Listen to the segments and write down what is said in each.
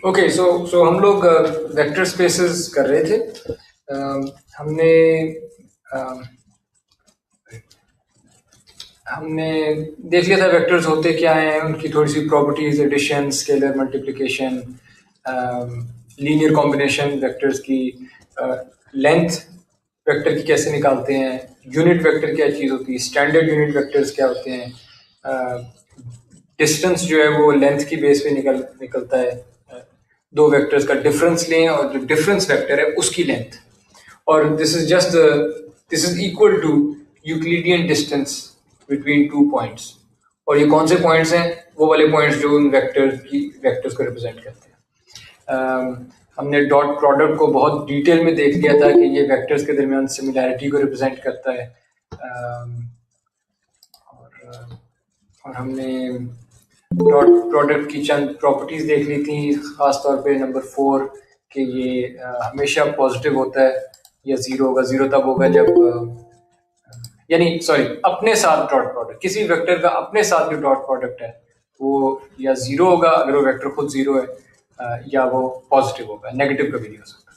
Okay, सो हम लोग vector spaces कर रहे थे। हमने हमने देख लिया था वेक्टर्स होते क्या हैं, उनकी थोड़ी सी properties, addition, scalar multiplication, linear combination vectors की, लेंथ वेक्टर की कैसे निकालते हैं, यूनिट वेक्टर क्या चीज़ होती है, स्टैंडर्ड यूनिट वेक्टर्स क्या होते हैं, डिस्टेंस जो है वो लेंथ की बेस पे निकलता है। दो वेक्टर्स का डिफरेंस लें और जो डिफरेंस वेक्टर है उसकी लेंथ, और this is equal to Euclidean distance between two points. और ये कौन से पॉइंट्स हैं? वो वाले पॉइंट्स जो उन वेक्टर्स को रिप्रेजेंट करते हैं। हमने डॉट प्रोडक्ट को बहुत डिटेल में देख लिया था कि ये वेक्टर्स के दरमियान सिमिलैरिटी को रिप्रेजेंट करता है। और हमने डॉट प्रोडक्ट की चंद प्रॉपर्टीज देख ली थी, खास तौर पे नंबर 4 कि ये हमेशा पॉजिटिव होता है या जीरो होगा। जीरो तब होगा जब अपने साथ डॉट प्रोडक्ट, किसी वेक्टर का अपने साथ जो डॉट प्रोडक्ट है वो या जीरो होगा अगर वो वेक्टर खुद जीरो है, या वो पॉजिटिव होगा, नेगेटिव कभी नहीं हो सकता।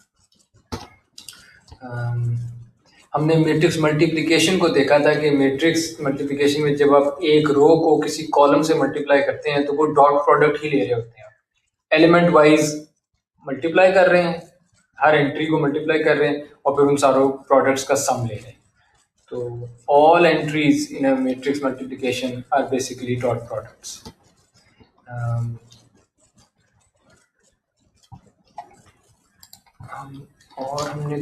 हमने मैट्रिक्स मल्टीप्लिकेशन को देखा था कि मैट्रिक्स मल्टीप्लिकेशन में जब आप एक रो को किसी कॉलम से मल्टीप्लाई करते हैं तो वो डॉट प्रोडक्ट ही ले रहे होते हैं, एलिमेंट वाइज मल्टीप्लाई कर रहे हैं, हर एंट्री को मल्टीप्लाई कर रहे हैं और फिर उन सारों प्रोडक्ट्स का सम ले रहे हैं। तो all entries in a matrix multiplication are basically dot products. और हमने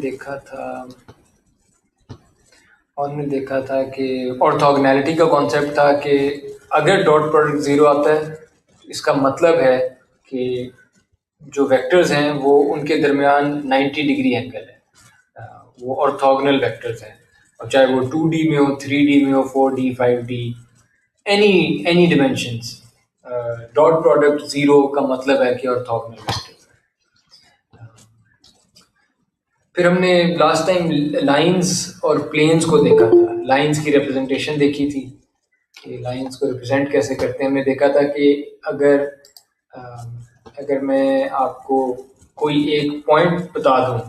देखा था कि ऑर्थोगोनैलिटी का कॉन्सेप्ट था कि अगर डॉट प्रोडक्ट जीरो आता है इसका मतलब है कि जो वेक्टर्स हैं वो उनके दरमियान 90 डिग्री एंगल है, वो ऑर्थोगोनल वेक्टर्स हैं, और चाहे वो 2D में हो, 3D में हो, 4D, 5D, any dimensions, dot product zero का मतलब है कि ऑर्थोगोनल वेक्टर्स। फिर हमने लास्ट टाइम लाइंस और प्लेन्स को देखा था, लाइंस की रिप्रेजेंटेशन देखी थी कि लाइंस को रिप्रेजेंट कैसे करते हैं। हमने देखा था कि अगर मैं आपको कोई एक पॉइंट बता दूं,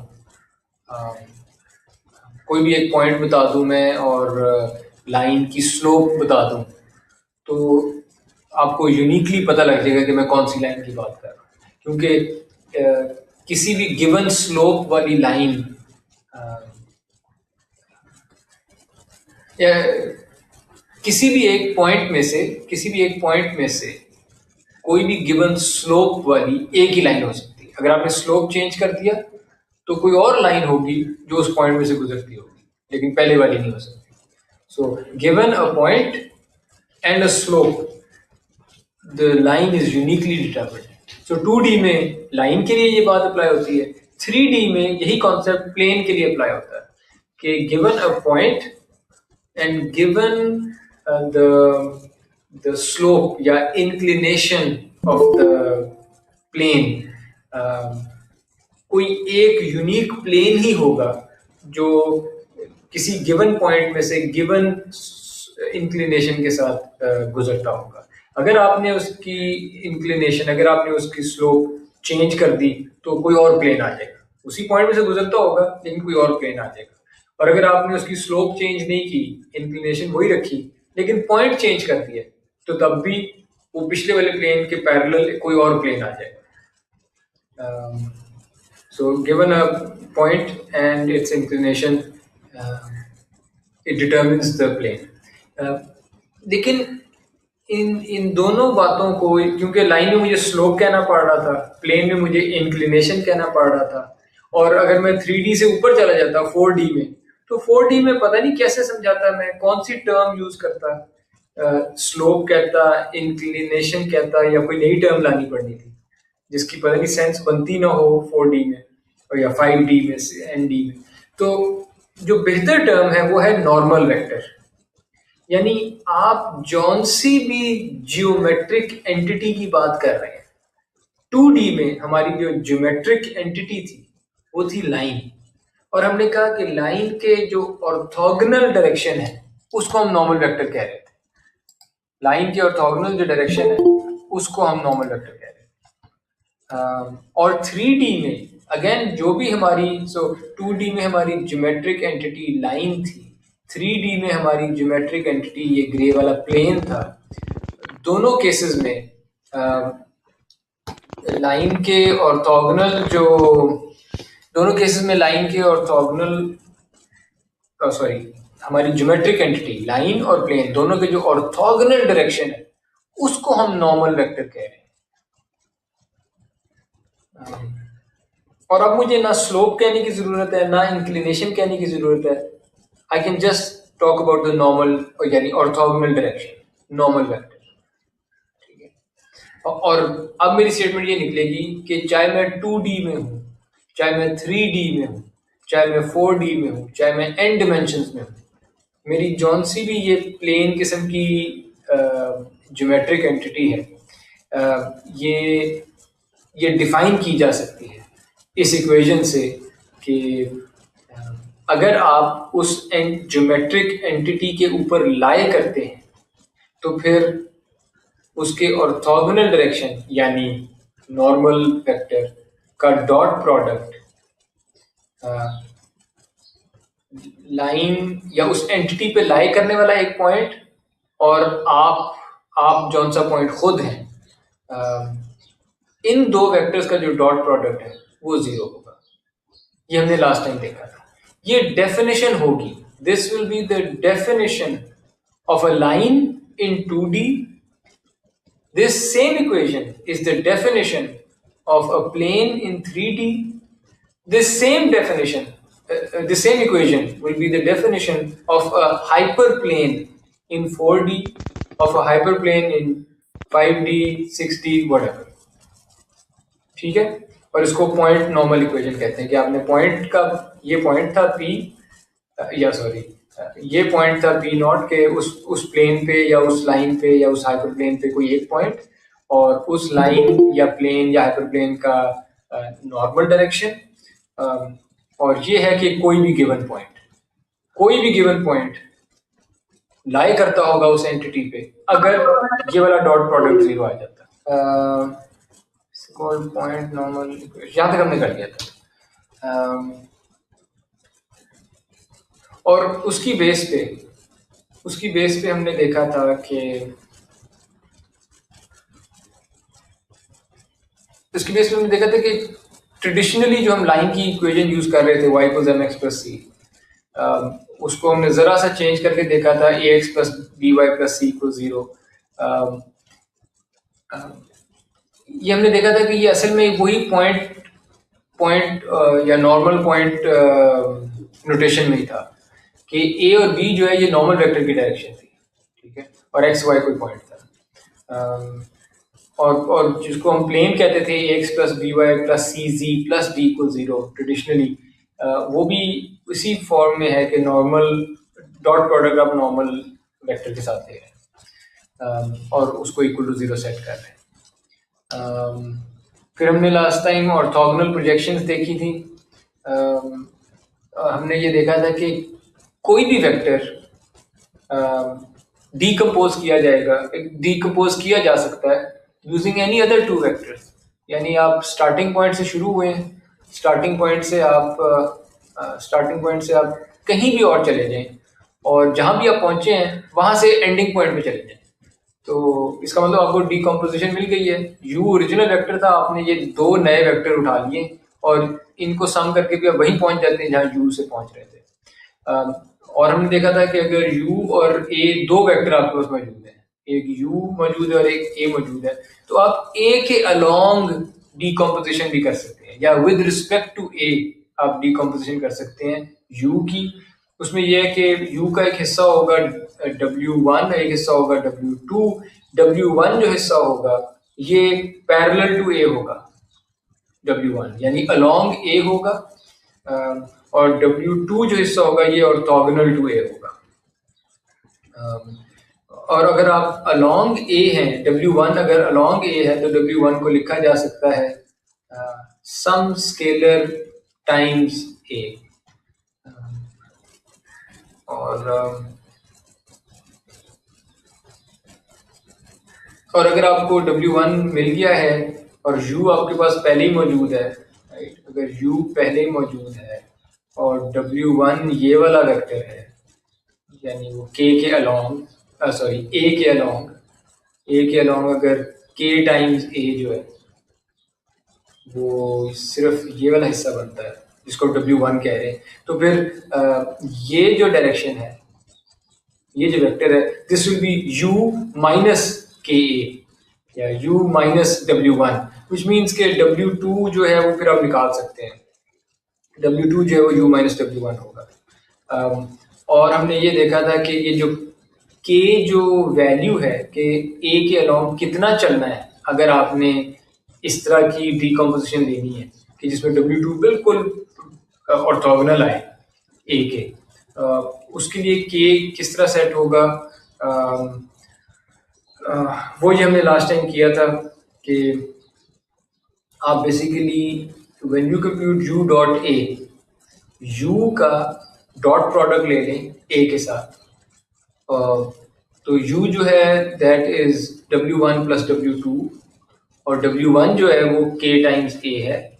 कोई भी एक पॉइंट बता दूं मैं और लाइन की स्लोप बता दूं, तो आपको यूनिकली पता लग जाएगा कि मैं कौन सी लाइन की बात कर रहा हूँ, क्योंकि किसी भी गिवन स्लोप वाली लाइन या किसी भी एक पॉइंट में से कोई भी गिवन स्लोप वाली एक ही लाइन हो सकती है। अगर आपने स्लोप चेंज कर दिया तो कोई और लाइन होगी जो उस पॉइंट में से गुजरती होगी, लेकिन पहले वाली नहीं हो सकती। So given a point and a slope, the line is uniquely determined. So 2D में लाइन के लिए ये बात अप्लाई होती है, 3D में यही कॉन्सेप्ट प्लेन के लिए अप्लाई होता है कि given a point and given the slope या इंक्लिनेशन ऑफ द प्लेन, कोई एक यूनिक प्लेन ही होगा जो किसी गिवन पॉइंट में से गिवन इंक्लिनेशन के साथ गुजरता होगा। अगर आपने उसकी इंक्लिनेशन, अगर आपने उसकी स्लोप चेंज कर दी तो कोई और प्लेन आ जाएगा, उसी पॉइंट में से गुजरता होगा लेकिन कोई और प्लेन आ जाएगा। और अगर आपने उसकी स्लोप चेंज नहीं की, इंक्लिनेशन वही रखी लेकिन पॉइंट चेंज कर दिया, तो तब भी वो पिछले वाले प्लेन के पैरेलल कोई और प्लेन आ जाएगा। So given a point and its inclination, it determines the plane. लेकिन इन दोनों बातों को, क्योंकि लाइन में मुझे स्लोप कहना पड़ रहा था, प्लेन में मुझे इंक्लिनेशन कहना पड़ रहा था, और अगर मैं 3D से ऊपर चला जाता 4D में, तो 4D में पता नहीं कैसे समझाता, मैं कौन सी टर्म यूज करता, स्लोप कहता, इंक्लिनेशन कहता, या कोई नई टर्म लानी पड़नी थी जिसकी पता नहीं सेंस बनती ना हो 4D में और या 5D में, ND में। तो जो बेहतर टर्म है वो है नॉर्मल वेक्टर। यानी आप जौन सी भी जियोमेट्रिक एंटिटी की बात कर रहे हैं, 2D में हमारी जो जियोमेट्रिक एंटिटी थी वो थी लाइन, और हमने कहा कि लाइन के जो ऑर्थोगोनल डायरेक्शन है उसको हम नॉर्मल वेक्टर कह रहे थे। लाइन के ऑर्थोगोनल जो डायरेक्शन है उसको हम नॉर्मल वेक्टर कह रहे थे। और 3D में अगेन जो भी हमारी 2D में हमारी ज्योमेट्रिक एंटिटी लाइन थी, 3D में हमारी ज्योमेट्रिक एंटिटी ये ग्रे वाला प्लेन था। दोनों केसेस में लाइन के ऑर्थोगोनल जो दोनों केसेस में लाइन के ऑर्थोगोनल हमारी ज्योमेट्रिक एंटिटी लाइन और प्लेन दोनों के जो ऑर्थोगोनल डायरेक्शन है उसको हम नॉर्मल वेक्टर कह रहे हैं। और अब मुझे ना स्लोप कहने की जरूरत है ना इंक्लिनेशन कहने की जरूरत है। I can just talk about the normal यानी ऑर्थोगोनल डायरेक्शन, नॉर्मल वेक्टर। ठीक है, और अब मेरी स्टेटमेंट ये निकलेगी कि चाहे मैं 2D में हूं, चाहे मैं 3D में हूं, चाहे मैं 4D में हूं, चाहे मैं n डिमेंशंस में हूं, मेरी जौन सी भी ये प्लेन किस्म की ज्योमेट्रिक एंटिटी है, ये डिफाइन की जा सकती है इस इक्वेशन से कि अगर आप उस ज्योमेट्रिक एंटिटी के ऊपर लाई करते हैं तो फिर उसके ऑर्थोगोनल डायरेक्शन यानी नॉर्मल वेक्टर का डॉट प्रोडक्ट लाइन या उस एंटिटी पे लाई करने वाला एक पॉइंट और आप जौन सा पॉइंट खुद हैं, इन दो वेक्टर्स का जो डॉट प्रोडक्ट है वो 0 होगा। ये हमने लास्ट टाइम देखा था। ये डेफिनेशन होगी, this will be the definition of a line in 2D। This same equation is the definition of a plane in 3D। This same definition, the same equation will be the definition of a hyperplane in 4D, of a hyperplane in 5D, 6D, whatever. ठीक है, और इसको point normal equation कहते हैं कि आपने point का ये पॉइंट था P, ये पॉइंट था P नॉट के उस प्लेन पे या उस लाइन पे या उस हाइपरप्लेन पे कोई एक पॉइंट, और उस लाइन या प्लेन या हाइपरप्लेन का नॉर्मल डायरेक्शन। और ये है कि कोई भी गिवन पॉइंट लाई करता होगा उस एंटिटी पे अगर ये वाला डॉट प्रोडक्ट 0 आ जाता। पॉइंट नॉर्मल यहां तक हमने कर लिया था। और उसकी बेस पे हमने देखा था कि ट्रेडिशनली जो हम लाइन की इक्वेशन यूज कर रहे थे y = mx + c, उसको हमने जरा सा चेंज करके देखा था ax + by + c = 0। ये हमने देखा था कि ये असल में वही पॉइंट या नॉर्मल पॉइंट नोटेशन में ही था कि a और b जो है ये नॉर्मल वेक्टर की डायरेक्शन थी, ठीक है, और x y कोई पॉइंट था। और जिसको हम प्लेन कहते थे ax + by + cz + d = 0 traditionally, वो भी उसी फॉर्म में है कि नॉर्मल डॉट प्रोडक्ट आप नॉर्मल वेक्टर के साथ ले रहे हैं और उसको = 0 सेट कर रहे हैं। फिर हमने लास्ट टाइम ऑर्थोगोनल प्रोजेक्शंस देखी थी। हमने ये देखा था कि कोई भी वेक्टर डीकम्पोज किया जा सकता है यूजिंग एनी अदर 2 वेक्टर्स। यानी आप स्टार्टिंग पॉइंट से शुरू हुए हैं, स्टार्टिंग पॉइंट से आप कहीं भी और चले जाएं और जहां भी आप पहुंचे हैं वहां से एंडिंग पॉइंट पे चले जाएं, तो इसका मतलब आपको डीकम्पोजिशन मिल गई है। यू ओरिजिनल वेक्टर था, आपने ये 2 नए वेक्टर उठा लिए और इनको सम करके भी आप वहीं पहुंच जाते हैं जहां यू से पहुंच रहे थे। और हमने देखा था कि अगर u और a 2 वेक्टर आपके पास मौजूद है, एक u मौजूद है और एक a मौजूद है, तो आप a के अलोंग डीकम्पोजिशन भी कर सकते हैं या विद रिस्पेक्ट टू a आप डीकम्पोजिशन कर सकते हैं u की। उसमें यह है कि u का एक हिस्सा होगा w1, एक हिस्सा होगा w2। w1 जो हिस्सा होगा ये पैरेलल टू a होगा, w1 यानी अलोंग a होगा, और W2 जो हिस्सा होगा ये ऑर्थोगोनल टू A होगा। और अगर आप अलोंग A हैं, W1 अगर अलोंग A है तो W1 को लिखा जा सकता है सम स्केलर टाइम्स A। और और अगर आपको W1 मिल गया है और U आपके पास पहले ही मौजूद है, राइट, अगर U पहले ही मौजूद है और W1 ये वाला वेक्टर है, यानी वो K के अलोंग, सॉरी A के अलोंग अगर K टाइम्स A जो है वो सिर्फ ये वाला हिस्सा बनता है जिसको W1 कह रहे हैं, तो फिर ये जो डायरेक्शन है, ये जो वेक्टर है, this will B U minus KA या U minus W1, which means के W2 जो है वो फिर आप निकाल सकते हैं, W2 जो है वो U माइनस W1 होगा। और हमने ये देखा था कि ये जो K जो वैल्यू है कि A के अलाउंग कितना चलना है, अगर आपने इस तरह की डिकम्पोजिशन लेनी है कि जिसमें W2 बिल्कुल ऑर्थोगोनल आए A के, उसके लिए K किस तरह सेट होगा, वो ये हमने लास्ट टाइम किया था कि आप basically when you compute U dot A, U का डॉट प्रोडक्ट ले लें A के साथ, तो U जो है that is W1 plus W2 और W1 जो है वो K टाइम्स A है,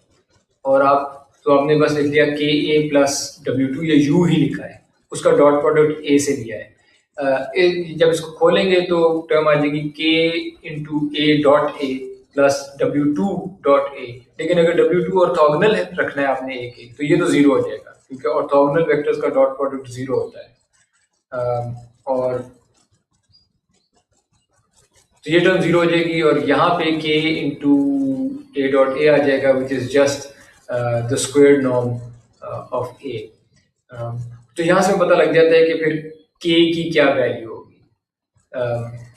और आपने बस लिख लिया KA प्लस W2 या U ही लिखा है, उसका डॉट प्रोडक्ट A से लिया है। जब इसको खोलेंगे तो टर्म आ जाएगी K into A dot A plus W2 dot A, लेकिन अगर W2 ऑर्थोगोनल रखना है आपने A के, तो ये तो जीरो हो जाएगा क्योंकि ऑर्थोगोनल वेक्टर्स का डॉट प्रोडक्ट जीरो होता है, और तो ये टर्म जीरो हो जाएगी और यहाँ पे K into A dot A आ जाएगा which is just the square norm of A। तो यहाँ से पता लग जाता है कि फिर K की क्या वैल्यू होगी,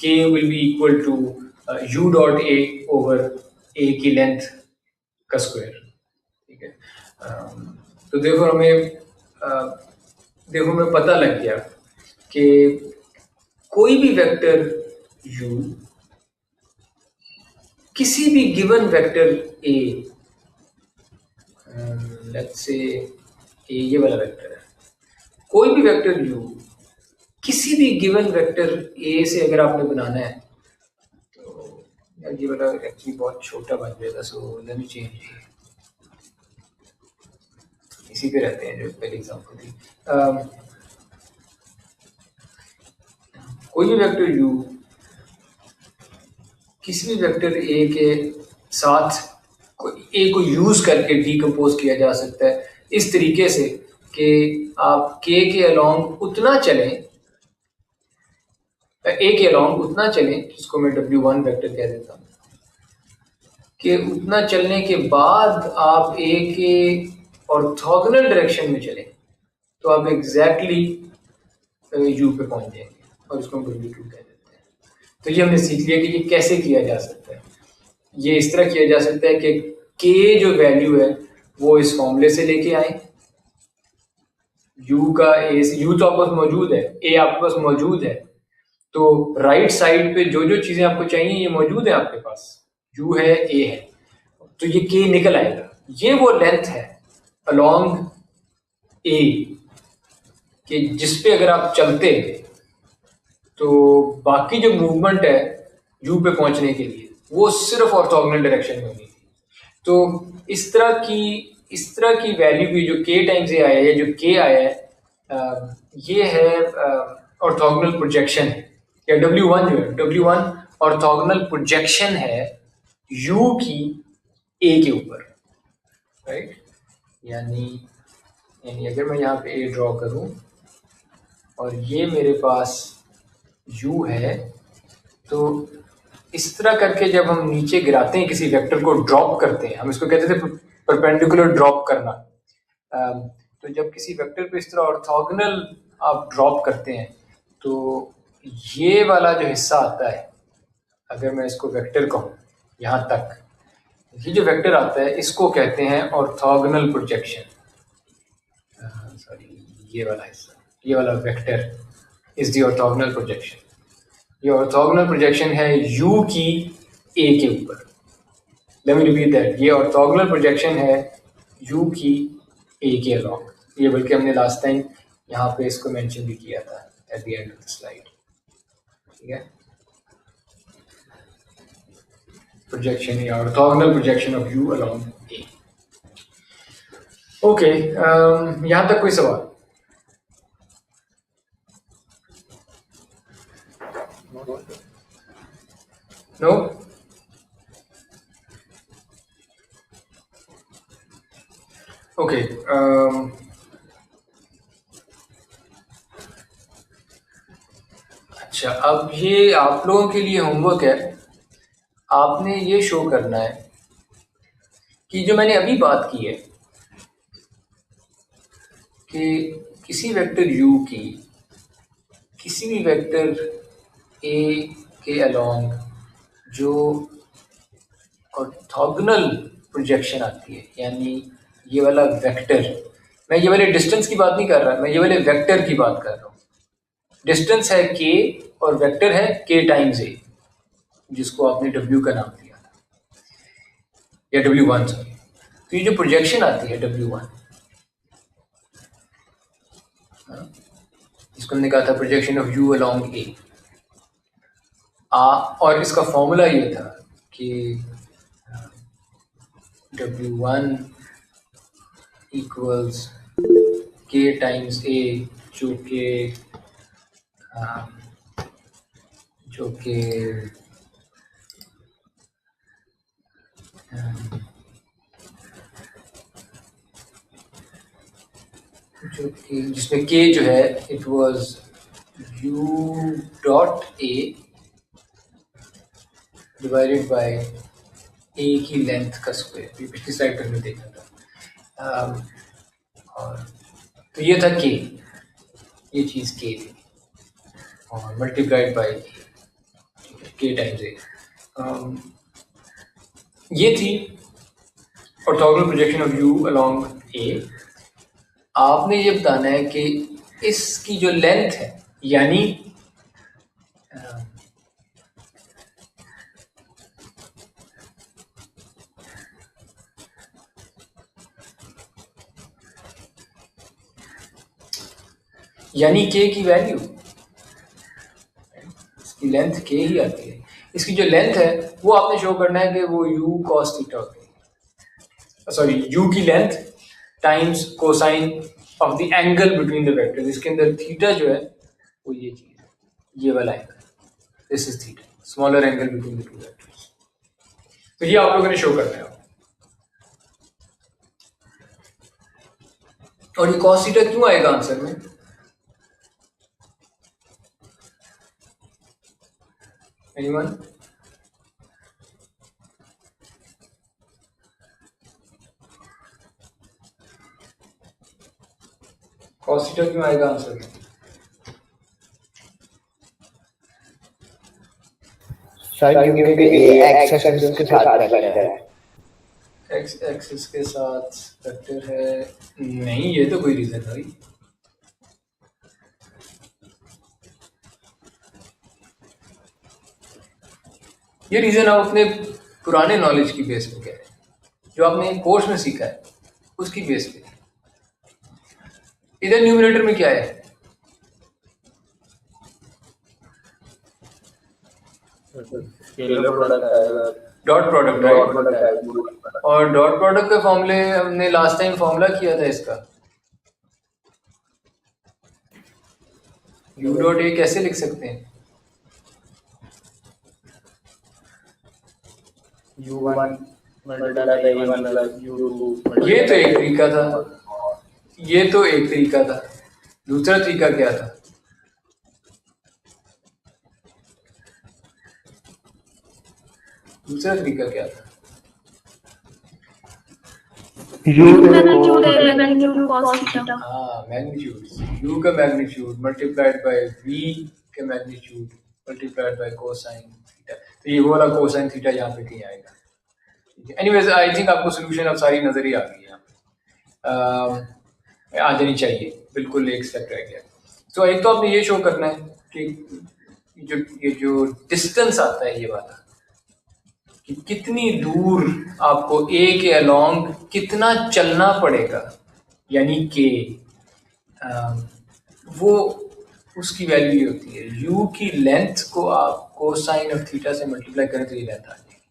K will be equal to U dot A over A की लेंथ का स्क्वायर, ठीक है। तो देखो हमें पता लग गया कि कोई भी वेक्टर U किसी भी given vector A, let's say A ये वाला वेक्टर है, कोई भी वेक्टर U किसी भी गिवन वेक्टर A से अगर आपने बनाना है, तो यार ये वाला एक्चुअली बहुत छोटा बन जाएगा, सो लेट मी चेंज, इसी पे रहते हैं जो पहले एग्जांपल थी। कोई भी वेक्टर U किसी भी वेक्टर A के साथ A को यूज करके डिकम्पोज किया जा सकता है इस तरीके से कि आप K के अलोंग उतना चलें, A के अलोंग उतना चलें, जिसको मैं W1 वेक्टर कह देता हूँ, कि उतना चलने के बाद आप A के ऑर्थोगोनल डायरेक्शन में चलें तो आप एग्जैक्टली U पे पहुंच जाएंगे, और इसको हम W2 कह देते हैं। तो ये हमने सीख लिया कि ये कैसे किया जा सकता है। ये इस तरह किया जा सकता है कि K जो वैल्यू है वो इस फॉर्मूले से लेके आए, U का A से, U तो आपके पास मौजूद है, A आपके पास मौजूद है, तो राइट साइड पे जो जो चीजें आपको चाहिए ये मौजूद है आपके पास, U है A है, तो ये K निकल आएगा, ये वो लेंथ है अलोंग A कि जिस पे अगर आप चलते तो बाकी जो मूवमेंट है U पे पहुंचने के लिए वो सिर्फ ऑर्थोगोनल डायरेक्शन में होगी। तो इस तरह की वैल्यू भी जो K टाइम्स A आया है, जो K आया है, ये है ऑर्थोगोनल प्रोजेक्शन है, या W1 जो है, W1 ऑर्थोगोनल प्रोजेक्शन है U की A के ऊपर, राइट। यानी अगर मैं यहाँ पे A ड्रॉ करूँ और ये मेरे पास U है, तो इस तरह करके जब हम नीचे गिराते हैं, किसी वेक्टर को ड्रॉप करते हैं, हम इसको कहते थे परपेंडिकुलर ड्रॉप करना। तो जब किसी वेक्टर पे इस तरह ऑर्थोगोनल आप ड्रॉप करते हैं तो ये वाला जो हिस्सा आता है, अगर मैं इसको वेक्टर कहूँ यहाँ तक, ये जो वेक्टर आता है इसको कहते हैं ऑर्थोगोनल प्रोजेक्शन। सॉरी, ये वाला हिस्सा, ये वाला vector is the orthogonal projection. ये ऑर्थोगोनल प्रोजेक्शन है U की A के ऊपर। लेट मी रिपीट दैट, ये ऑर्थोगोनल प्रोजेक्शन है U की A के अलोंग। ये बल्कि हमने लास्ट टाइम यहाँ पे इसको मेंशन भी किया था at the end of the slide, ठीक है। projection या orthogonal projection of u along A. Okay, यहाँ तक कोई सवाल? नो? ओके, अच्छा, अब ये आप लोगों के लिए होमवर्क है। आपने ये शो करना है कि जो मैंने अभी बात की है कि किसी वेक्टर u की किसी भी वेक्टर a के अलोंग जो ऑर्थोगोनल प्रोजेक्शन आती है, यानी ये वाला वेक्टर, मैं ये वाले डिस्टेंस की बात नहीं कर रहा, मैं ये वाले वेक्टर की बात कर रहा हूँ। डिस्टेंस है k और वेक्टर है k टाइम्स a, जिसको आपने w का नाम दिया था, या w1 सॉरी। तो ये जो प्रोजेक्शन आती है w1, इसको हमने कहा था projection of u along a, और इसका फॉर्मूला ये था कि w1 equals k times a, जो कि जिसमें k जो है it was u dot a divided by a की लेंथ का स्क्वायर। ये पिछली स्लाइड पर हमने देखा था। और तो ये था k, ये चीज़ k थी, और multiplied by k times a। ये थी orthogonal projection of u along a। आपने ये बताना है कि इसकी जो लेंथ है, यानी k की वैल्यू, इसकी लेंथ k ही आती है, इसकी जो लेंथ है वो आपने शो करना है कि वो u cos थीटा होती है, सॉरी u की length times cosine of the angle between the vectors. इसके अंदर थीटा जो है वो ये चीज है, ये वाला angle, this is theta, smaller angle between the two vectors. तो ये आप लोगों ने शो करना है। और ये cos थीटा क्यों आएगा आंसर में? एनीवन? cos थीटा क्यों आएगा आंसर में? क्योंकि x एक्सिस के साथ वेक्टर है। x एक्सिस के साथ वेक्टर है? नहीं, ये तो कोई रीजन नहीं। ये रीजन आप अपने पुराने नॉलेज की बेस पे कह रहे हैं, जो आपने कोर्स में सीखा है उसकी बेस पे। इधर न्यूमरेटर में क्या है? Dot product, right? और डॉट प्रोडक्ट के फॉर्मूले हमने लास्ट टाइम फॉर्मूला किया था इसका। u डॉट ए कैसे लिख सकते हैं? u1 multiply by a1 plus u2। ये तो एक तरीका था, ये तो एक तरीका था। दूसरा तरीका क्या था? दूसरा तरीका क्या था? मैग्नीट्यूड, u का मैग्नीट्यूड मल्टीप्लाइड बाय v का magnitude multiplied by cosine theta. तो ये वाला कोसाइन थीटा यहाँ पे कहीं आएगा। एनीवेज, आई थिंक आपको सोल्यूशन अब सारी नजर ही आ गई है, आ जानी चाहिए। बिल्कुल एक स्टेप रह गया। तो एक तो आपने ये शो करना है कि ये जो डिस्टेंस आता है ये वाला, कि कितनी दूर आपको a के अलोंग कितना चलना पड़ेगा, यानी कि वो उसकी वैल्यू ये होती है। u की लेंथ को आप कोसाइन ऑफ थीटा से मल्टीप्लाई करें तो ये लेंथ आ जाएगी।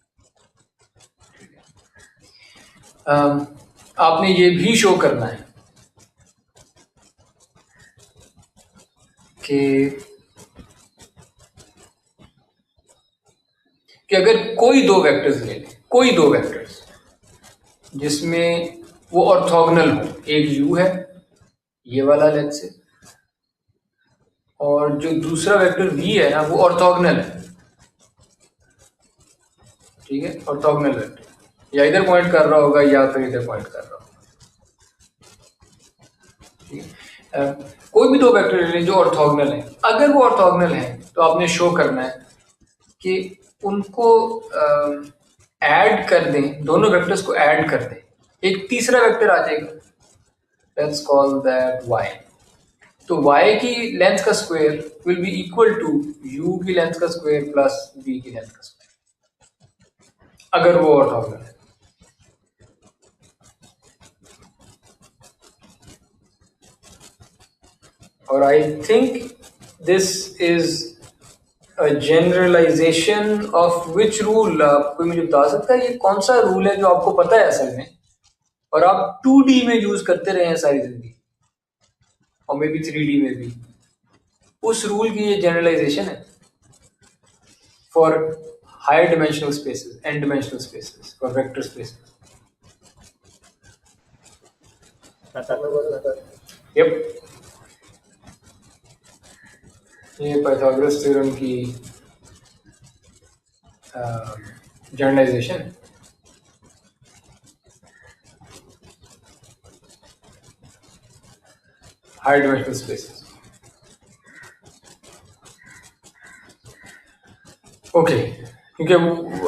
आपने ये भी शो करना है कि अगर कोई दो वेक्टर्स ले लें, कोई दो वेक्टर्स जिसमें वो ऑर्थोगोनल हो, एक u है ये वाला लेट्स से, और जो दूसरा वेक्टर v है ना वो ऑर्थोगोनल है, ठीक है, ऑर्थोगोनल वेक्टर या इधर पॉइंट कर रहा होगा या फिर इधर पॉइंट कर रहा होगा, ठीक है। कोई भी दो वेक्टर ले लें जो ऑर्थोगोनल है, अगर वो ऑर्थोगोनल है तो आपने शो करना है कि उनको ऐड कर दें, दोनों वेक्टर्स को ऐड कर दें, एक तीसरा वेक्टर आ जाएगा, लेट्स कॉल दैट y। तो y की लेंथ का square will be equal to u की लेंथ का स्क्वायर प्लस v की लेंथ का स्क्वायर, अगर वो ऑर्थोगोनल है। और I think this is a generalization of which rule, कोई मुझे बता सकता है ये कौन सा रूल है जो आपको पता है असल में और आप 2D में यूज करते रहे हैं सारी जिंदगी और मे बी 3D में भी, उस रूल की ये जनरलाइजेशन है for higher dimensional spaces, n dimensional spaces, for vector spaces. Yup, ये पाइथागोरस थ्योरम की generalization. Higher dimensional spaces, okay, क्योंकि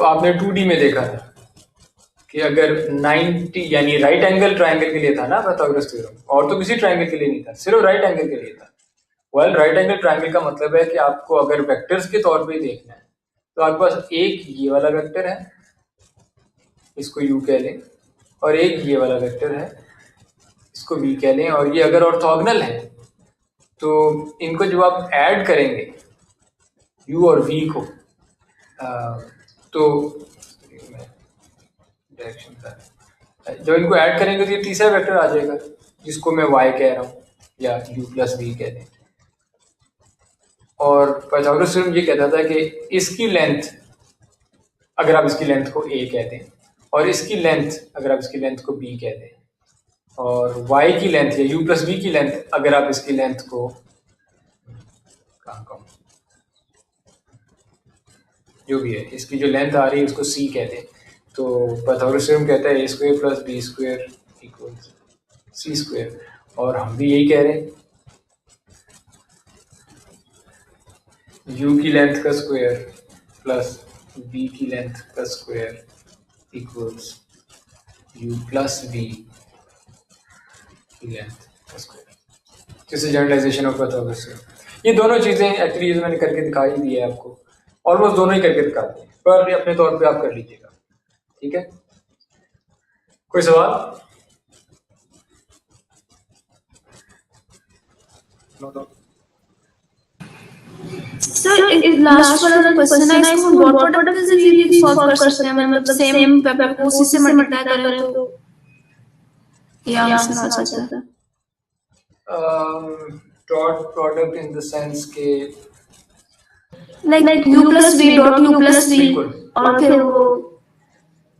आपने 2D में देखा था कि अगर 90 यानी राइट एंगल ट्रायंगल के लिए था ना पाइथागोरस थ्योरम, और तो किसी ट्रायंगल के लिए नहीं था, सिर्फ राइट एंगल के लिए था। वेल, राइट एंगल ट्रायंगल का मतलब है कि आपको अगर वेक्टर्स के तौर पे देखना है तो आपके पास एक ये वाला वेक्टर है, इसको u कह लें, और एक ये वाला वेक्टर है, इसको v कह लें, और ये अगर ऑर्थोगोनल है तो इनको जब आप ऐड करेंगे u और v को तो जब इनको ऐड करेंगे तो ये तीसरा वेक्टर आ जाएगा जिसको मैं y कह रहा हूँ या u प्लस v कह दें। और पाइथागोरस थ्योरम ये कहता था कि इसकी लेंथ, अगर आप इसकी लेंथ को a कह दें, और इसकी लेंथ अगर आप इसकी लेंथ को b कह दें, और y की लेंथ या u प्लस v की लेंथ अगर आप इसकी लेंथ को जो भी है, इसकी जो लेंथ आ रही है उसको c कह दें, तो पाइथागोरस थ्योरम कहता है a square plus b square equals c square, और हम भी यही कह रहे हैं, u की लेंथ का स्क्वायर प्लस v की लेंथ का square equals u plus v की लेंथ का square. This is generalization of Pythagoras theorem. ये दोनों चीजें एक्चुअली मैंने करके दिखा ही दी है आपको, ऑलमोस्ट दोनों ही करके दिखा दिए, पर अपने तौर पे आप कर लीजिएगा, ठीक है। कोई सवाल? सर, इस लास्ट वाला क्वेश्चन है, इसको हम डॉट प्रोडक्ट से भी सॉल्व कर सकते हैं, मतलब सेम वेक्टर को उसी से मल्टीप्लाई करें तो ये आंसर आ जाता है। Dot product in the sense के like u plus v dot u plus v, और फिर वो,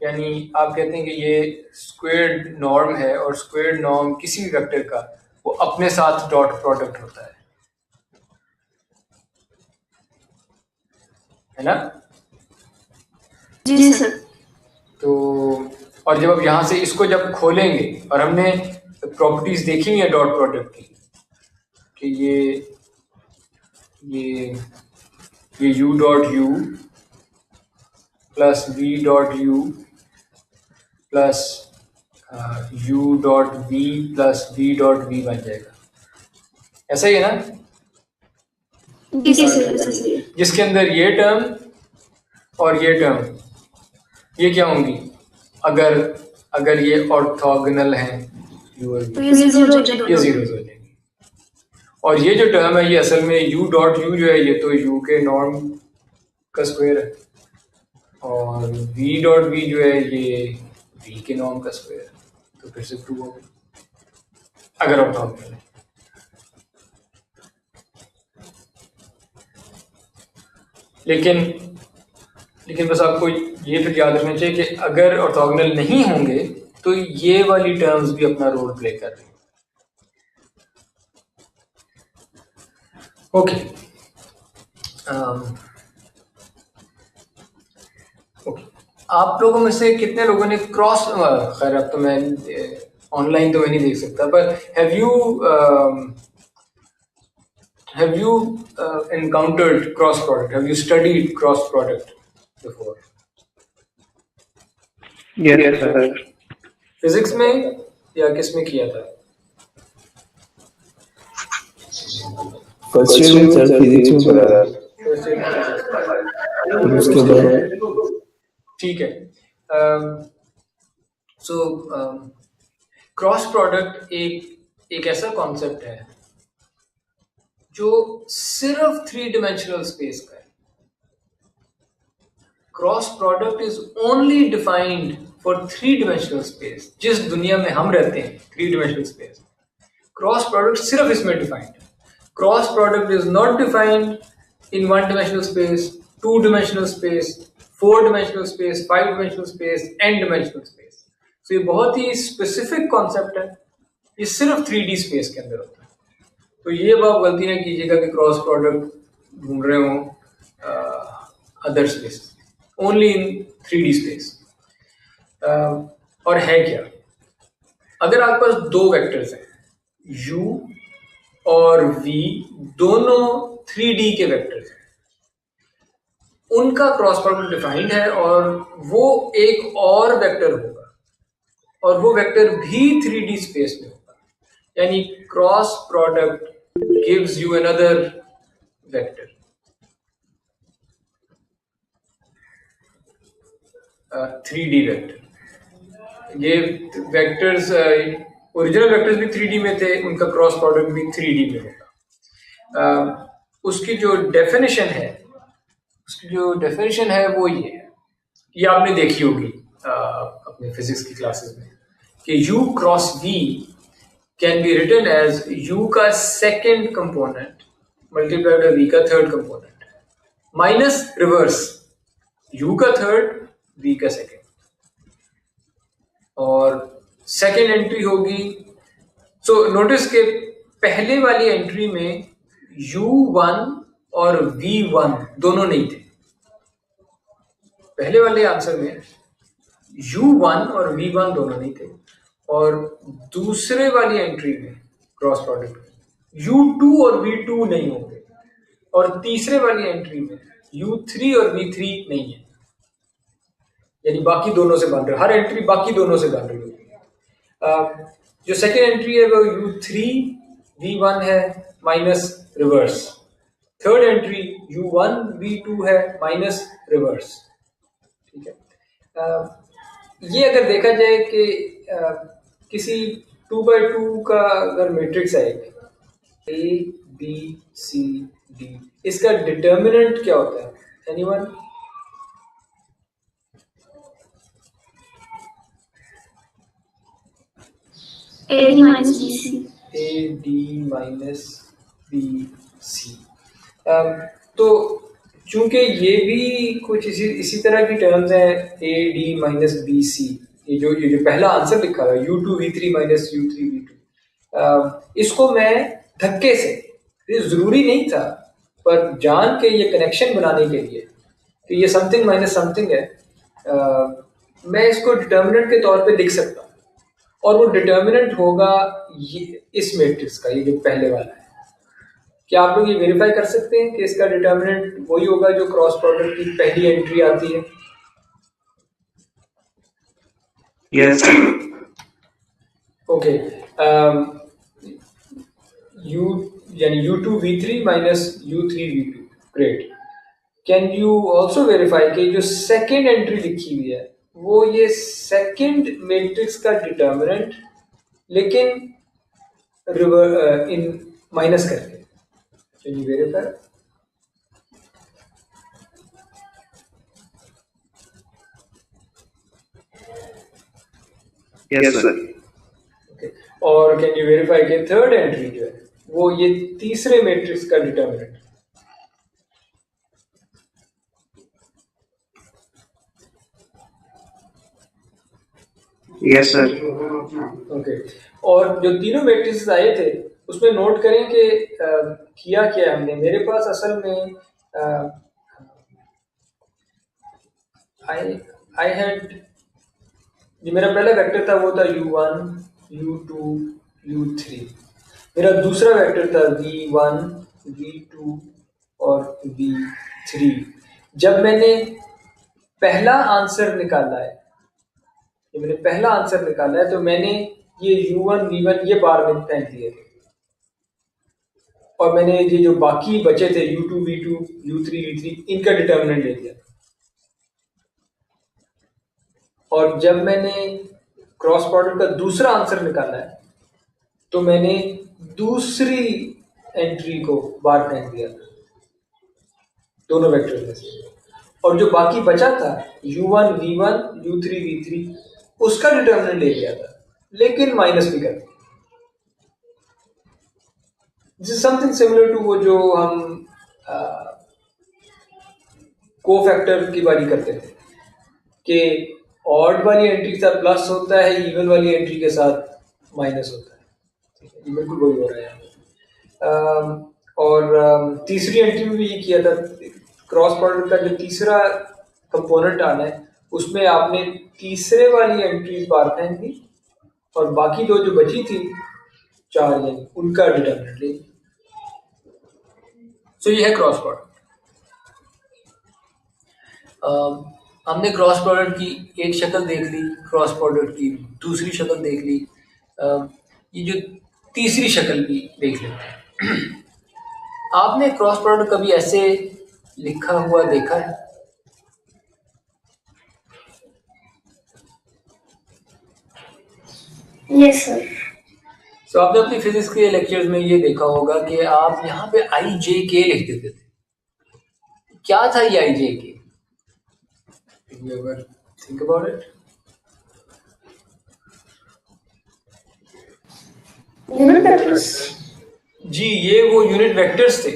यानी आप कहते हैं कि ये स्क्वायर्ड नॉर्म है और स्क्वायर्ड नॉर्म किसी भी वेक्टर का वो अपने साथ डॉट प्रोडक्ट होता है ना? जी सर। तो और जब आप यहाँ से इसको जब खोलेंगे, और हमने प्रॉपर्टीज देखी हुई है डॉट प्रोडक्ट की कि ये u dot u plus v dot u plus u dot v plus v dot v बन जाएगा, ऐसा ही है ना? जी सर। जिसके अंदर ये टर्म और ये टर्म ये क्या होंगी अगर ये ऑर्थोगोनल हैं u और v, तो ये जीरो हो जाएगा, ये जीरो हो जाएगी। और ये जो टर्म है ये असल में u डॉट u जो है ये तो u के नॉर्म का स्क्वायर है, और v डॉट v जो है ये v के नॉर्म का स्क्वायर, तो फिर से ट्रू हो गई अगर ऑर्थोगोनल है। लेकिन बस आपको ये फिर याद रखना चाहिए कि अगर ऑर्थोगोनल नहीं होंगे तो ये वाली टर्म्स भी अपना रोल प्ले कर रही हैं। ओके, आप लोगों में से कितने लोगों ने क्रॉस, खैर अब तो मैं ऑनलाइन तो मैं नहीं देख सकता, पर have you encountered cross product? Have you studied cross product before? Yes, sir. Physics में या किस में किया था? फर्स्ट ईयर में सर फिजिक्स में पढ़ा था। उसके बाद ठीक है। सो क्रॉस प्रोडक्ट एक ऐसा कॉन्सेप्ट है जो सिर्फ 3 डिमेंशनल स्पेस का है। Cross product is only defined for 3 dimensional space. जिस दुनिया में हम रहते हैं 3 डिमेंशनल स्पेस, क्रॉस प्रोडक्ट सिर्फ इसमें डिफाइंड है। Cross product is not defined in 1 dimensional space, 2 dimensional space, 4 dimensional space, 5 dimensional space, n dimensional space. तो ये बहुत ही स्पेसिफिक कॉन्सेप्ट है, ये सिर्फ 3D स्पेस के अंदर होता है। तो ये आप गलती ना कीजिएगा कि क्रॉस प्रोडक्ट ढूंढ रहे हो other space, only in 3D space. और है क्या, अगर आपके पास 2 वेक्टर्स हैं u और v, दोनों 3D के वेक्टर्स हैं, उनका क्रॉस प्रोडक्ट डिफाइंड है और वो एक और वेक्टर होगा और वो वेक्टर भी 3D स्पेस में होगा, यानी cross product gives you another vector. 3D vector. ये वेक्टर्स ओरिजिनल वेक्टर्स भी 3D में थे, उनका क्रॉस प्रोडक्ट भी 3D में होगा। उसकी जो डेफिनेशन है वो ये है, ये आपने देखी होगी अपने फिजिक्स की क्लासेस में, कि u cross v can be written as u का second component multiplied by v का third component minus reverse u का थर्ड v का सेकेंड, और सेकेंड एंट्री होगी। सो नोटिस के पहले वाली एंट्री में u1 और v1 दोनों नहीं थे। पहले वाले आंसर में u1 और v1 दोनों नहीं थे, और दूसरे वाली एंट्री में क्रॉस प्रोडक्ट u2 और v2 नहीं होंगे, और तीसरे वाली एंट्री में u3 और v3 नहीं है, यानी बाकी दोनों से बन रहे, हर एंट्री बाकी दोनों से बन रही होगी। जो सेकेंड एंट्री है वो u3 v1 है minus reverse, third entry u1 v2 है माइनस रिवर्स। ठीक है, ये अगर देखा जाए कि किसी 2x2 का अगर मैट्रिक्स है A B C D, इसका डिटर्मिनेंट क्या होता है? Anyone? AD minus BC. AD minus BC। तो चूंकि ये भी कुछ इसी तरह की टर्म्स हैं, AD minus BC, ये जो पहला आंसर लिखा है u2 v3 minus u3 v2, इसको मैं धक्के से, ये जरूरी नहीं था पर जान के ये कनेक्शन बनाने के लिए कि ये समथिंग माइनस समथिंग है, मैं इसको डिटर्मिनेंट के तौर पे लिख सकता हूँ, और वो डिटर्मिनेंट होगा ये इस मैट्रिक्स का, ये जो पहले वाला है। क्या आप लोग ये वेरीफाई कर सकते हैं कि इसका डिटर्मिनेंट वही होगा जो क्रॉस प्रोडक्ट की पहली एंट्री आती है? yes, ओके, यानी u2 v3 minus u3 v2, great. Can you also verify कि जो सेकेंड एंट्री लिखी हुई है वो ये सेकेंड मैट्रिक्स का डिटर्मिनेंट, लेकिन इन माइनस करके, can you verify? Yes, sir. Okay, और कैन यू वेरीफाई कि थर्ड एंट्री जो है वो ये तीसरे मैट्रिक्स का डिटर्मिनेंट? Yes, sir. ओके, और जो तीनों मैट्रिक्स आए थे उसमें नोट करें कि किया क्या है हमने। मेरे पास असल में आई आई हैड, जो मेरा पहला वेक्टर था वो था u1 u2 u3। मेरा दूसरा वेक्टर था v1 v2 और v3। जब मैंने पहला आंसर निकाला है, जब मैंने पहला आंसर निकाला है तो मैंने ये u1 v1 ये बार में फेंक दिए थे, और मैंने ये जो बाकी बचे थे u2 v2 u3 v3 इनका डिटर्मिनेंट ले दिया। और जब मैंने क्रॉस प्रोडक्ट का दूसरा आंसर निकाला है तो मैंने दूसरी एंट्री को बाहर फेंक दिया था दोनों वेक्टर में से, और जो बाकी बचा था u1 v1 u3 v3 उसका डिटर्मिनेंट ले लिया था, लेकिन माइनस भी कर दिया। This is something similar to वो जो हम कोफैक्टर की बारी करते थे कि ऑड वाली एंट्री के साथ प्लस होता है, इवन वाली एंट्री के साथ माइनस होता है। ठीक है, ये बिल्कुल वही हो रहा है। और तीसरी एंट्री में भी ये किया था। क्रॉस प्रोडक्ट का जो तीसरा कंपोनेंट आना है उसमें आपने तीसरे वाली एंट्रीज बाहर फेंक दी, और बाकी दो जो बची थी चार यानी उनका डिटर्मिनेंट ले। सो ये है क्रॉस प्रोडक्ट। हमने क्रॉस प्रोडक्ट की एक शक्ल देख ली, क्रॉस प्रोडक्ट की दूसरी शक्ल देख ली, ये जो तीसरी शक्ल भी देख लेते हैं। आपने क्रॉस प्रोडक्ट कभी ऐसे लिखा हुआ देखा है? Yes, sir. तो आपने अपनी फिजिक्स के लेक्चर्स में ये देखा होगा कि आप यहाँ पे आई जे के लिख देते थे। क्या था ये आई जे के? You ever think about it? Unit vectors. जी, ये वो यूनिट वेक्टर्स थे,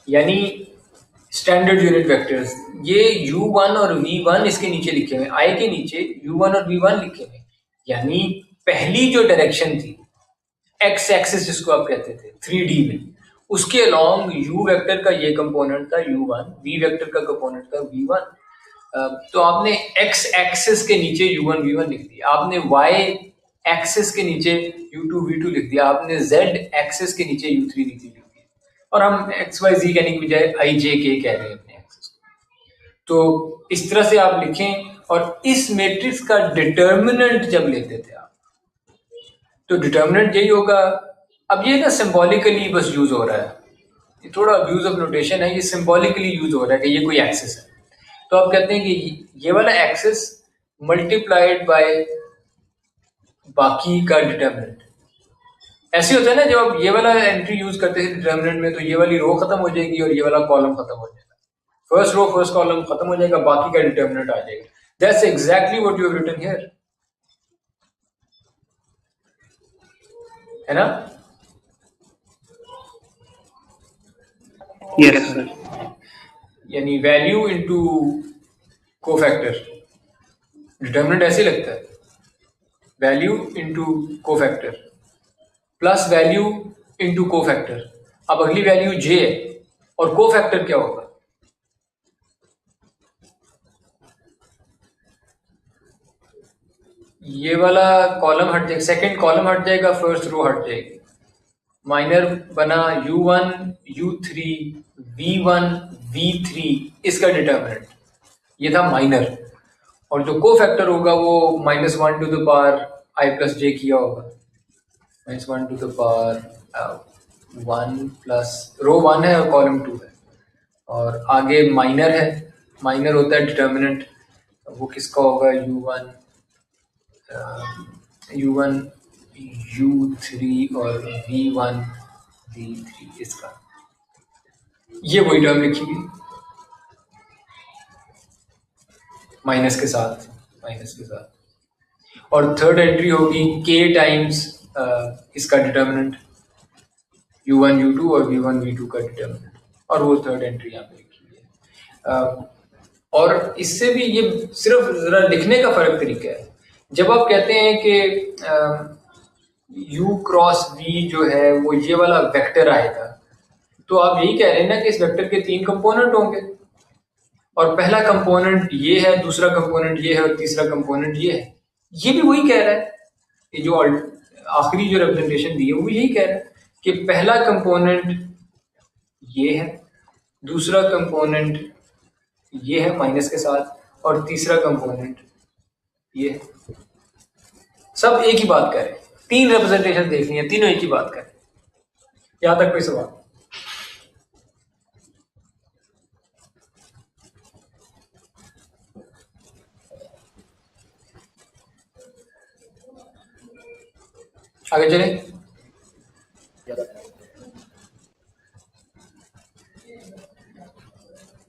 यानी स्टैंडर्ड यूनिट वेक्टर्स। ये u1 और v1 इसके नीचे लिखे हुए, i के नीचे u1 और v1 लिखे हुए, यानी पहली जो डायरेक्शन थी x एक्सिस जिसको आप कहते थे 3D में, उसके अलोंग u वेक्टर का ये कंपोनेंट था u1, v वेक्टर का कंपोनेंट था v1। तो आपने x एक्सिस के नीचे u1 v1 लिख दिया, आपने y एक्सिस के नीचे u2 v2 लिख दिया, आपने z एक्सिस के नीचे u3 v3 लिख दिया, और हम x y z कहने की बजाय i j k कह रहे हैं अपने एक्सिस को। तो इस तरह से आप लिखें, और इस मैट्रिक्स का डिटर्मिनेंट जब लेते थे आप, तो डिटर्मिनेंट यही होगा। अब ये ना सिंबॉलिकली बस यूज हो रहा है, ये थोड़ा अब्यूज ऑफ नोटेशन है, ये सिंबॉलिकली यूज हो रहा है कि ये कोई एक्सिस है। तो आप कहते हैं कि ये वाला एक्सिस मल्टीप्लाइड बाय बाकी का डिटर्मिनेंट। ऐसे होता है ना, जब आप ये वाला एंट्री यूज करते हैं डिटर्मिनेंट में, तो ये वाली रो खत्म हो जाएगी और ये वाला कॉलम खत्म हो जाएगा, फर्स्ट रो फर्स्ट कॉलम खत्म हो जाएगा, बाकी का डिटर्मिनेंट आ जाएगा। That's exactly what you have written here, है ना? Yes, sir. यानी वैल्यू इनटू कोफैक्टर, डिटर्मिनेंट ऐसे लगता है, value into cofactor plus value into cofactor. अब अगली वैल्यू j है, और कोफैक्टर क्या होगा? ये वाला कॉलम हट जाएगा, सेकंड कॉलम हट जाएगा, फर्स्ट रो हट जाएगी। माइनर बना u1 u3 v1 v3, इसका डिटर्मिनेंट ये था माइनर, और जो कोफैक्टर होगा वो -1 to the power i plus j किया होगा, -1 to the power 1 plus row 1 है और कॉलम 2 है, और आगे माइनर है, माइनर होता है डिटर्मिनेंट, वो किसका होगा? u1 u3 और v1 v3 इसका। ये वही टर्म लिखी हुई माइनस के साथ, और थर्ड एंट्री होगी k टाइम्स इसका डिटर्मिनेंट u1 u2 और v1 v2 का डिटर्मिनेंट, और वो थर्ड एंट्री यहाँ पे लिखी हुई है। और इससे भी ये सिर्फ जरा लिखने का फर्क तरीका है। जब आप कहते हैं कि u क्रॉस v जो है वो ये वाला वेक्टर आएगा, तो आप यही कह रहे हैं ना कि इस वेक्टर के 3 कंपोनेंट होंगे, और पहला कंपोनेंट ये है, दूसरा कंपोनेंट ये है और तीसरा कंपोनेंट ये है। ये भी वही कह रहा है, ये जो आखिरी जो रिप्रेजेंटेशन दी है वो यही कह रहा है कि पहला कंपोनेंट ये है, दूसरा कंपोनेंट ये है माइनस के साथ, और तीसरा कंपोनेंट ये है। सब एक ही बात कर रहे हैं, 3 रिप्रेजेंटेशन देखनी है, तीनों एक ही बात कर रहे हैं। यहां तक कोई सवाल? आगे चले।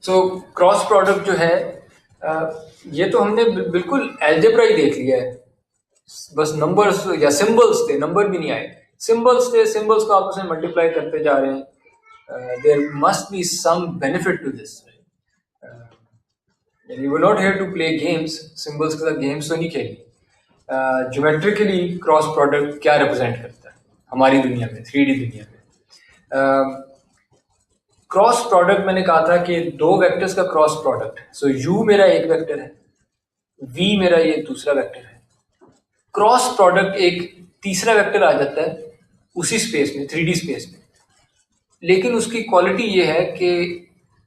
सो क्रॉस प्रोडक्ट जो है ये तो हमने बिल्कुल अलजेब्रा ही देख लिया है, बस नंबर्स या सिंबल्स थे, नंबर भी नहीं आए, सिंबल्स थे, सिंबल्स को आपस में मल्टीप्लाई करते जा रहे हैं। There must be some benefit to this. We were not here to play games, symbols के साथ गेम्स तो नहीं खेली। ज्योमेट्रिकली क्रॉस प्रोडक्ट क्या रिप्रेजेंट करता है हमारी दुनिया में, 3D दुनिया में? क्रॉस प्रोडक्ट मैंने कहा था कि 2 वेक्टर्स का क्रॉस प्रोडक्ट। सो u मेरा एक वेक्टर है, v मेरा ये दूसरा वेक्टर है। क्रॉस प्रोडक्ट एक तीसरा वेक्टर आ जाता है उसी स्पेस में, 3D स्पेस में, लेकिन उसकी क्वालिटी ये है कि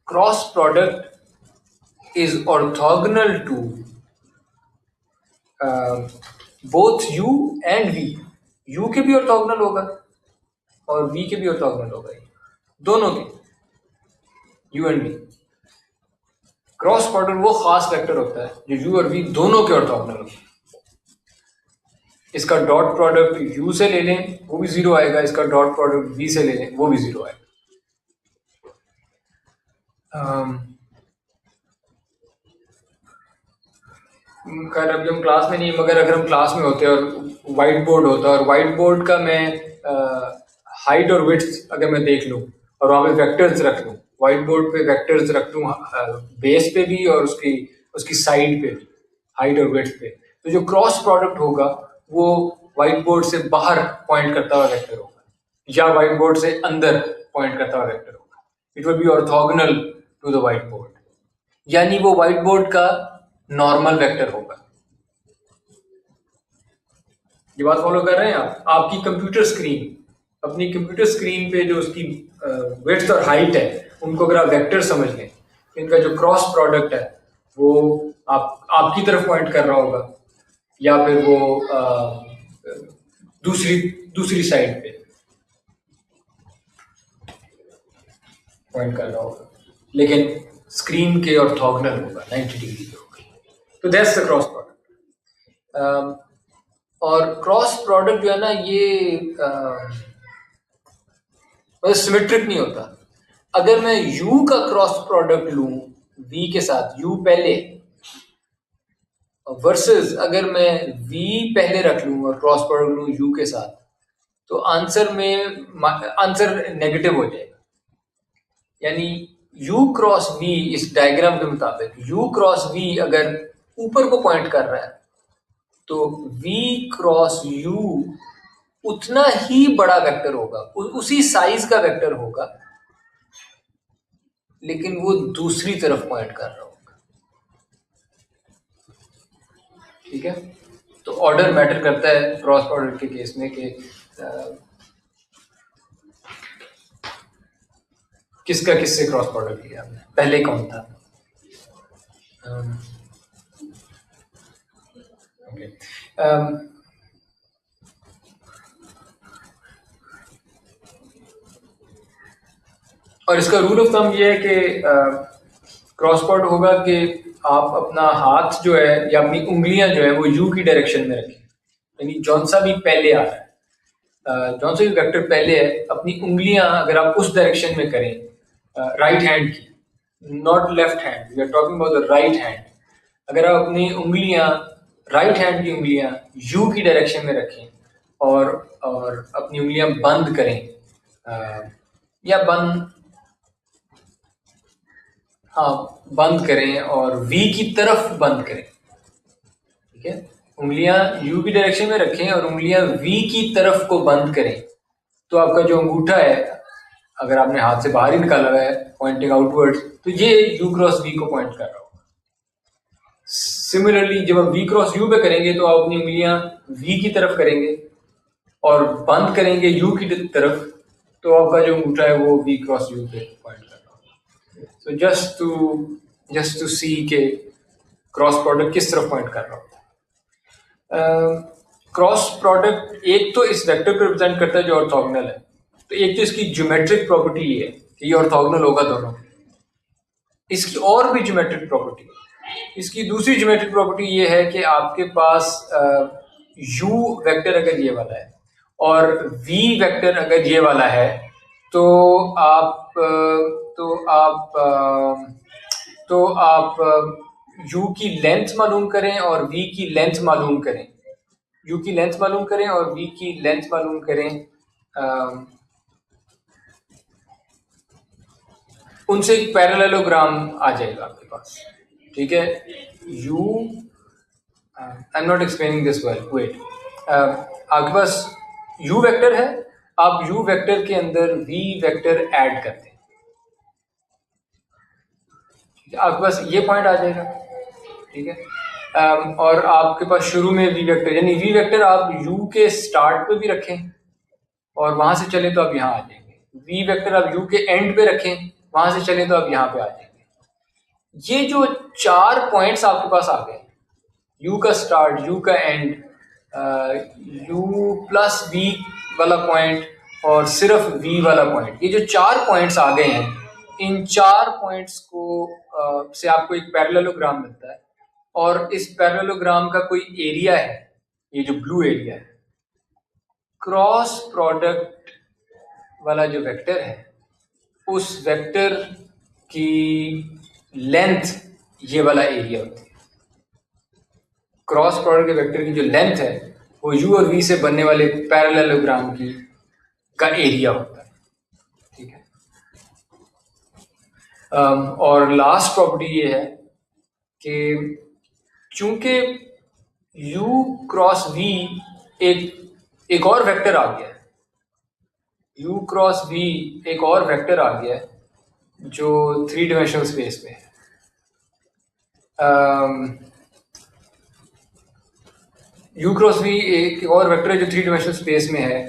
cross product is orthogonal to both u and v। u के भी ऑर्थोगोनल होगा और v के भी ऑर्थोगोनल होगा, दोनों के, u and v। Cross product वो खास वेक्टर होता है जो u और v दोनों के ऑर्थोगोनल होता है। इसका डॉट प्रोडक्ट u से ले लें वो भी 0 आएगा, इसका डॉट प्रोडक्ट v से ले लें वो भी 0 आएगा। खैर अभी हम क्लास में नहीं, मगर अगर हम क्लास में होते और वाइट बोर्ड होता और वाइट बोर्ड का मैं हाइट और विड्थ अगर मैं देख लूँ और वहाँ पे वेक्टर्स रख लूँ, वाइट बोर्ड पे वेक्टर्स रख लूँ बेस पे भी और उसकी साइड पे भी, हाइट और विड्थ पे, तो जो क्रॉस प्रोडक्ट होगा वो व्हाइट बोर्ड से बाहर पॉइंट करता हुआ वेक्टर होगा या व्हाइट बोर्ड से अंदर पॉइंट करता हुआ वेक्टर होगा। It will be orthogonal to the white board, यानी वो व्हाइट बोर्ड का नॉर्मल वेक्टर होगा। ये बात फॉलो कर रहे हैं आप? आपकी कंप्यूटर स्क्रीन, अपनी कंप्यूटर स्क्रीन पे जो उसकी विड्थ और हाइट है उनको अगर आप वेक्टर समझ लें, इनका जो क्रॉस प्रोडक्ट है वो आपकी तरफ पॉइंट कर रहा होगा या फिर वो दूसरी साइड पे पॉइंट कर रहा होगा, लेकिन स्क्रीन के ऑर्थोगोनल होगा, 90 डिग्री पे होगा। तो दैट्स द क्रॉस प्रोडक्ट। और क्रॉस प्रोडक्ट जो है ना ये मतलब सिमेट्रिक नहीं होता। अगर मैं u का क्रॉस प्रोडक्ट लूं v के साथ, u पहले, वर्सेस अगर मैं v पहले रख लूं और क्रॉस प्रोडक्ट लूं u के साथ, तो आंसर नेगेटिव हो जाएगा। यानी u क्रॉस v इस डायग्राम के मुताबिक u क्रॉस v अगर ऊपर को पॉइंट कर रहा है तो v क्रॉस u उतना ही बड़ा वेक्टर होगा, उसी साइज का वेक्टर होगा, लेकिन वो दूसरी तरफ पॉइंट कर रहा होगा। ठीक है, तो ऑर्डर मैटर करता है क्रॉस प्रोडक्ट के केस में कि किसका किससे क्रॉस प्रोडक्ट लिया आपने, पहले कौन था। ओके, और इसका रूल ऑफ थंब ये है कि क्रॉस प्रोडक्ट होगा कि आप अपना हाथ जो है या अपनी उंगलियां जो है वो यू की डायरेक्शन में रखें, यानी जौन सा भी पहले आ रहा है, जौन सा भी वेक्टर पहले है, अपनी उंगलियां अगर आप उस डायरेक्शन में करें, राइट हैंड की, not left hand, we are talking about the right hand. अगर आप अपनी उंगलियां राइट हैंड की उंगलियां यू की डायरेक्शन में रखें और अपनी उंगलियां बंद करें, या बंद करें और वी की तरफ बंद करें। ठीक है, उंगलियां यू की डायरेक्शन में रखें और उंगलियां वी की तरफ को बंद करें। तो आपका जो अंगूठा है, अगर आपने हाथ से बाहर ही निकाला हुआ है पॉइंटिंग आउटवर्ड्स, तो ये यू क्रॉस वी को पॉइंट कर रहा होगा। सिमिलरली जब आप वी क्रॉस यू पे करेंगे तो आप अपनी उंगलियां वी की तरफ करेंगे और बंद करेंगे यू की तरफ, तो आपका जो अंगूठा है वो वी क्रॉस यू पे पॉइंट कर रहा होगा। सो जस्ट टू सी के क्रॉस प्रोडक्ट किस तरफ पॉइंट कर रहा होगा। क्रॉस प्रोडक्ट एक तो इस वेक्टर को रिप्रेजेंट करता है जो ऑर्थोगोनल है, तो एक तो इसकी ज्योमेट्रिक प्रॉपर्टी ये है कि ये ऑर्थोगोनल होगा दोनों। इसकी और भी ज्योमेट्रिक प्रॉपर्टी है। इसकी दूसरी ज्योमेट्रिक प्रॉपर्टी ये है कि आपके पास u वेक्टर अगर ये वाला है और v वेक्टर अगर ये वाला है, तो आप u की लेंथ मालूम करें और v की लेंथ मालूम करें, u की लेंथ मालूम करें और v की लेंथ मालूम करें। उनसे एक पैरेललोग्राम आ जाएगा आपके पास। ठीक है, I am not explaining this well, wait. आपके पास u वेक्टर है, आप u वेक्टर के अंदर v वेक्टर ऐड करते हैं, आपके पास ये पॉइंट आ जाएगा। ठीक है, और आपके पास शुरू में v वेक्टर, यानी v वेक्टर आप u के स्टार्ट पे भी रखें और वहां से चले तो आप यहाँ आ जाएंगे। v वेक्टर आप u के एंड पे रखें, वहां से चले तो आप यहाँ पे आ जाएंगे। ये जो 4 पॉइंट्स आपके पास आ गए, u का स्टार्ट, u का एंड, u प्लस v वाला पॉइंट और सिर्फ v वाला पॉइंट, ये जो 4 पॉइंट्स आ गए हैं, इन 4 पॉइंट्स को से आपको एक पैरेललोग्राम मिलता है और इस पैरेललोग्राम का कोई एरिया है, ये जो ब्लू एरिया है। क्रॉस प्रोडक्ट वाला जो वेक्टर है, उस वेक्टर की लेंथ ये वाला एरिया होती है। क्रॉस प्रोडक्ट के वेक्टर की जो लेंथ है वो u और v से बनने वाले पैरेललोग्राम का एरिया होता है। ठीक है, और लास्ट प्रॉपर्टी ये है कि चूंकि u क्रॉस v एक और वेक्टर आ गया है, u क्रॉस v एक और वेक्टर आ गया है जो 3 डायमेंशनल स्पेस में है। u क्रॉस v एक और वेक्टर है जो 3 डायमेंशनल स्पेस में है।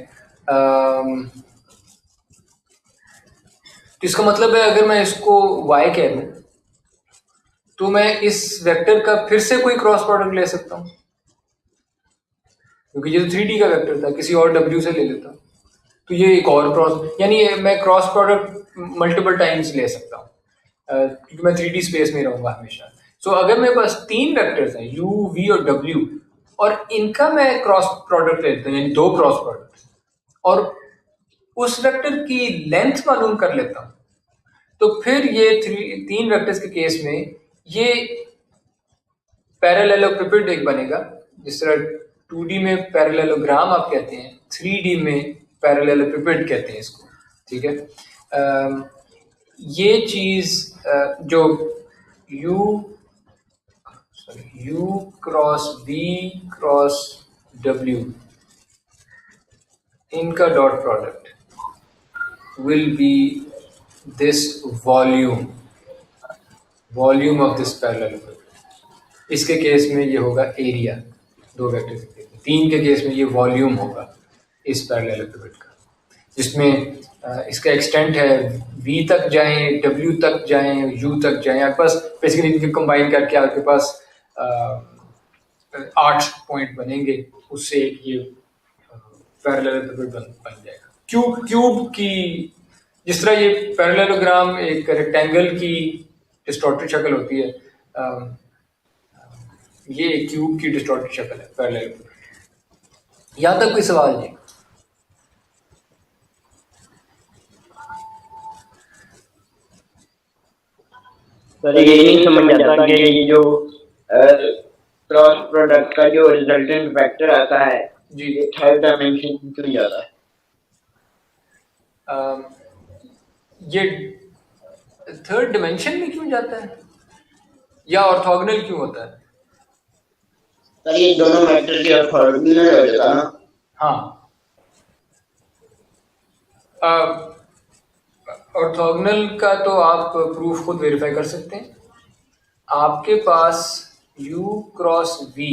तो इसका मतलब है अगर मैं इसको y कह दूं तो मैं इस वेक्टर का फिर से कोई क्रॉस प्रोडक्ट ले सकता हूं, क्योंकि ये तो 3D का वेक्टर था, किसी और w से ले लेता, तो ये एक और क्रॉस, यानी मैं क्रॉस प्रोडक्ट मल्टीपल टाइम्स ले सकता हूँ क्योंकि मैं 3D स्पेस में रहूंगा हमेशा। सो अगर मेरे पास 3 वेक्टर्स हैं u, v और w, और इनका मैं क्रॉस प्रोडक्ट लेता हूँ, यानी 2 क्रॉस प्रोडक्ट, और उस वेक्टर की लेंथ मालूम कर लेता हूँ, तो फिर ये 3 वेक्टर्स के केस में ये पैरेललोपिपेड एक बनेगा। जिस तरह 2D में पैरेललोग्राम आप कहते हैं, 3D में पैरेललोपिपेड कहते हैं इसको। ठीक है, ये चीज जो u cross v cross w, इनका dot product will be this volume of this parallelepiped. इसके केस में ये होगा एरिया 2 वेक्टर के केस में। 3 के केस में ये वॉल्यूम होगा इस पैरेललोपिपेड का, जिसमें इसका एक्सटेंट है v तक जाएं, w तक जाएं, u तक जाएं। आपके पास बेसिकली इनके कंबाइन करके आपके पास 8 पॉइंट बनेंगे, उससे एक ये पैरेललोपिपेड बन जाएगा। क्यूब की जिस तरह ये पैरेललोग्राम एक रेक्टेंगल की डिस्टॉर्टेड शक्ल होती है, ये एक क्यूब की डिस्टॉर्टेड शक्ल है पैरेललोपिपेड। यहाँ तक कोई सवाल नहीं? सर ये नहीं समझ आता कि ये जो क्रॉस प्रोडक्ट का जो रिजल्टेंट वेक्टर आता है जी ये थर्ड डायमेंशन में क्यों जाता है? ये थर्ड डिमेंशन में क्यों जाता है या ऑर्थोगोनल क्यों होता है? सर ये दोनों वेक्टर के ऑर्थोगोनल हो जाता है ना? हाँ, ऑर्थोगोनल का तो आप प्रूफ खुद वेरीफाई कर सकते हैं। आपके पास u क्रॉस v,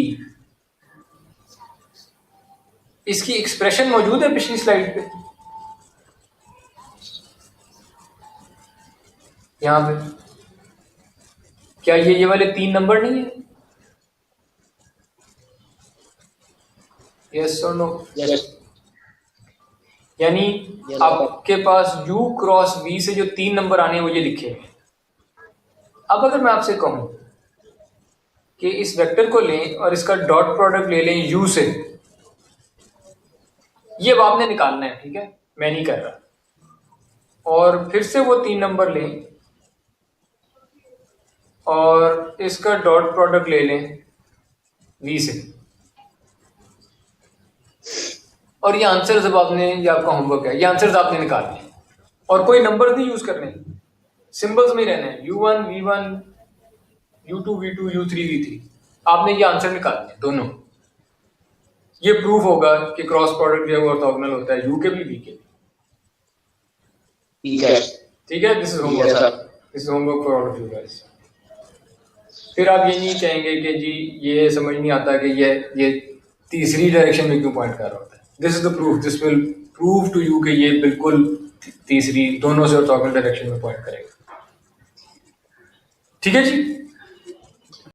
इसकी एक्सप्रेशन मौजूद है पिछली स्लाइड पे, यहाँ पे। क्या ये वाले 3 नंबर नहीं है? यस और नो? यस। यानी आपके पास u क्रॉस v से जो 3 नंबर आने हैं वो ये लिखे हैं। अब अगर मैं आपसे कहूं कि इस वेक्टर को लें और इसका डॉट प्रोडक्ट ले लें u से, ये अब आपने निकालना है, ठीक है, मैं नहीं कर रहा। और फिर से वो 3 नंबर लें और इसका डॉट प्रोडक्ट ले लें v से, और ये आंसर्स अब आपने, ये आपका होमवर्क है, ये आंसर्स आपने निकालने हैं और कोई नंबर नहीं यूज करने, सिंबल्स में रहने हैं, u1 v1 u2 v2 u3 v3। आपने ये आंसर निकालने हैं दोनों। ये प्रूफ होगा कि क्रॉस प्रोडक्ट जो है वो ऑर्थोगोनल होता है u के भी v के भी। ठीक है। ठीक है, this is homework, this is homework for all of you guys. फिर आप ये नहीं कहेंगे कि जी ये समझ नहीं आता कि ये तीसरी डायरेक्शन में क्यों पॉइंट कर रहा होता है। This is the proof, this will prove to you कि ये बिल्कुल तीसरी, दोनों से ऑर्थोगोनल डायरेक्शन में पॉइंट करेगा। ठीक है जी।